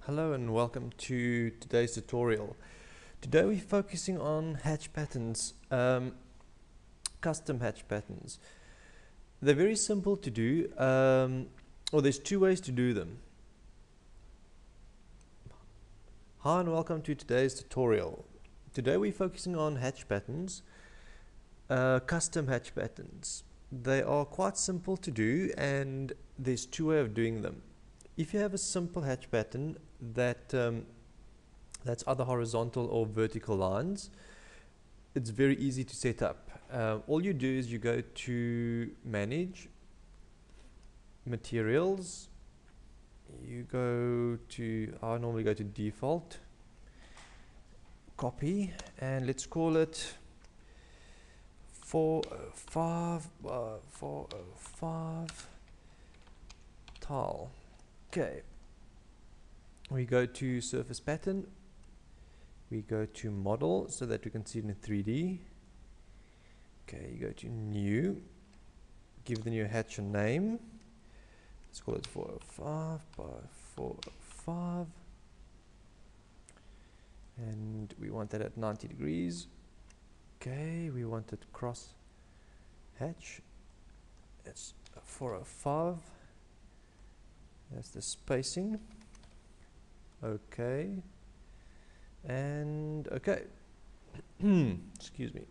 Hello and welcome to today's tutorial. Today we're focusing on hatch patterns, custom hatch patterns. They're very simple to do, or there's two ways to do them. Hi and welcome to today's tutorial. Today we're focusing on hatch patterns, custom hatch patterns. They are quite simple to do and there's two ways of doing them. If you have a simple hatch pattern that's either horizontal or vertical lines, it's very easy to set up. All you do is you go to Manage, Materials, you go to, I normally go to Default, Copy, and let's call it 405 tile. Okay, we go to surface pattern, we go to model so that we can see it in 3D. Okay, you go to new, give the new hatch a name. Let's call it 405 by 405, and we want that at 90 degrees. Okay, we want it cross hatch. It's 405. That's the spacing. Okay. And okay. Excuse me.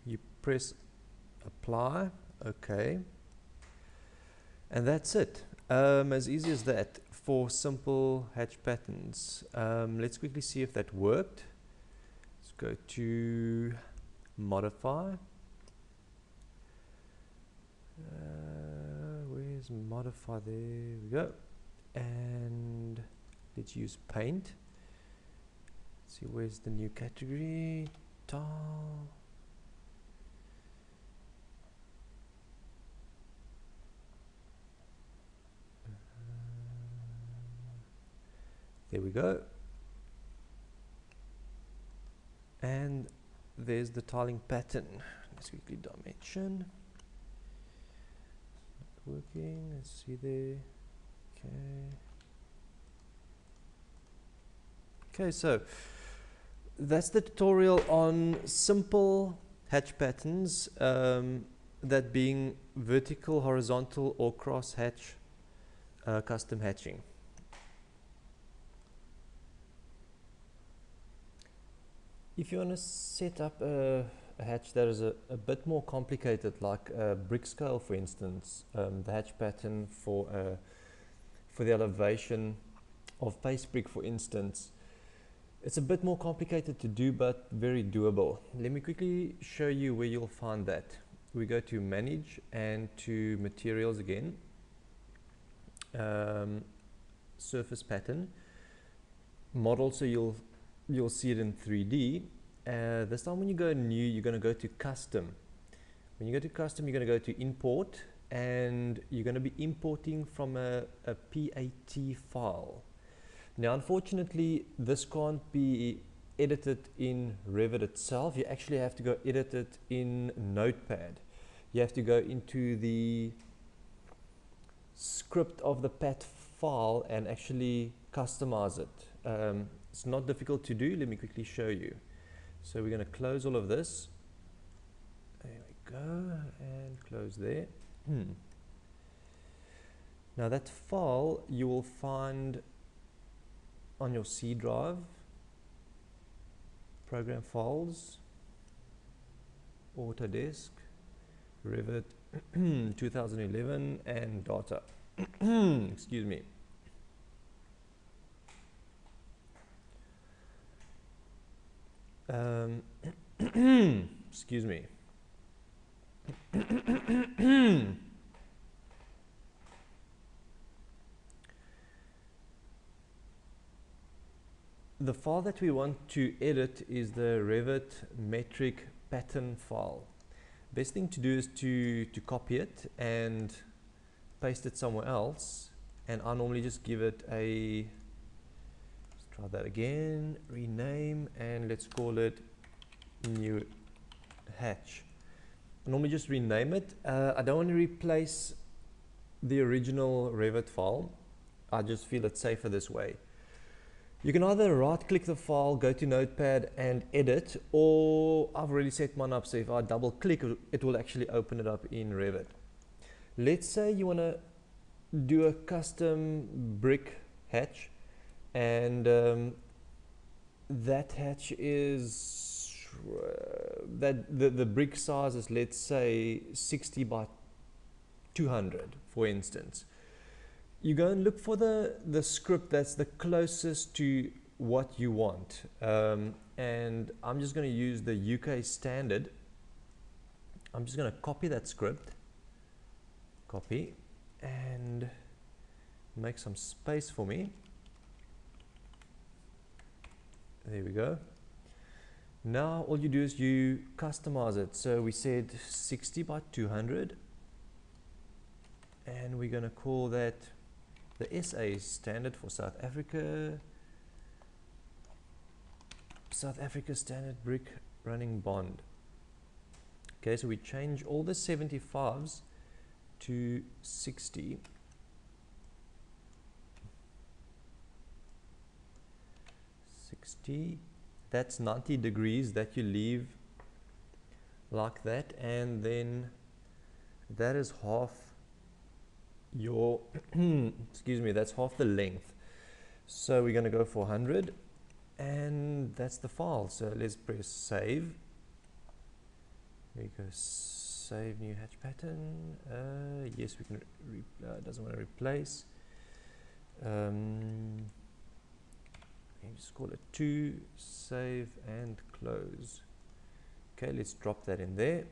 You press apply. Okay. And that's it. As easy as that for simple hatch patterns. Let's quickly see if that worked. Let's go to modify. Where's modify? There we go. And let's use paint. Let's see, where's the new category? Tile. There we go. And there's the tiling pattern. Let's quickly dimension. Working, let's see there. Okay, so that's the tutorial on simple hatch patterns, that being vertical, horizontal, or cross hatch custom hatching. If you want to set up a hatch that is a bit more complicated, like a brick scale, for instance, the hatch pattern for the elevation of paste brick, for instance, it's a bit more complicated to do, but very doable. Let me quickly show you where you'll find that. We go to Manage and to Materials again, Surface Pattern, Model, so you'll see it in 3D. This time when you go new, you're going to go to Custom. When you go to Custom, you're going to go to Import, and you're going to be importing from a PAT file. Now, unfortunately, this can't be edited in Revit itself. You actually have to go edit it in Notepad. You have to go into the script of the PAT file and actually customize it. It's not difficult to do. Let me quickly show you. So we're going to close all of this. There we go, and close there. Now that file you will find on your C drive, Program Files, Autodesk, Revit 2011, and Data. Excuse me. Excuse me. The file that we want to edit is the Revit metric pattern file. Best thing to do is to copy it and paste it somewhere else, and I normally just give it a, let's try that again, rename, and let's call it new hatch. I normally just rename it. I don't want to replace the original Revit file. I just feel it's safer this way. You can either right click the file, go to Notepad and edit, or I've already set mine up, so if I double click, it will actually open it up in Revit. Let's say you want to do a custom brick hatch, and that hatch is the brick size is, let's say, 60 by 200, for instance. You go and look for the script that's the closest to what you want, and I'm just going to use the UK standard. I'm just going to copy that script, copy, and make some space for me. There we go. Now all you do is you customize it. So we said 60 by 200, and we're going to call that the SA standard for South Africa. South Africa standard brick running bond. Okay, so we change all the 75s to 60. That's 90 degrees that you leave like that, and then that is half your excuse me, that's half the length. So we're going to go for 100, and that's the file. So let's press save. There you go, save new hatch pattern. Yes, we can it doesn't want to replace. Just call it 2, save and close. Okay, let's drop that in there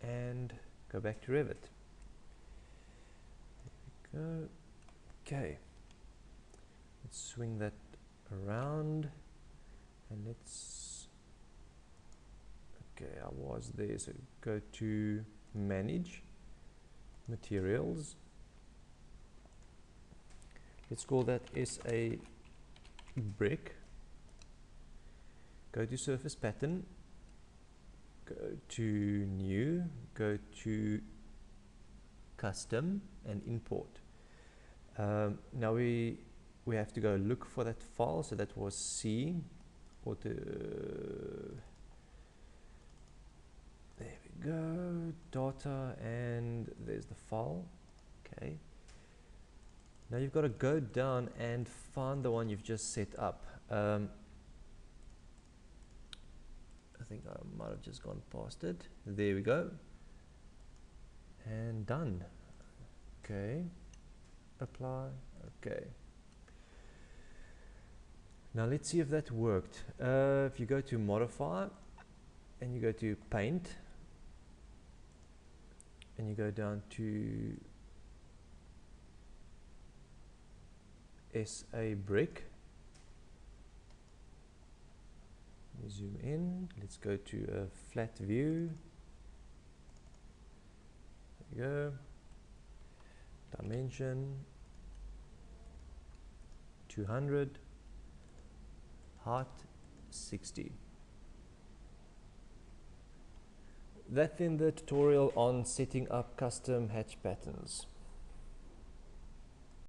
and go back to Revit. There we go. Okay, let's swing that around, and let's, okay, I was there, so go to manage materials. Let's call that SA brick. Go to surface pattern, go to new, go to custom and import. Now we have to go look for that file. So that was C, or there we go, data, and there's the file. Okay, now you've got to go down and find the one you've just set up. I think I might have just gone past it. There we go, and done. Okay, apply. Okay, now let's see if that worked. If you go to modify and you go to paint and you go down to SA brick, we zoom in, let's go to a flat view. There we go, dimension 200, height 60. That's in the tutorial on setting up custom hatch patterns.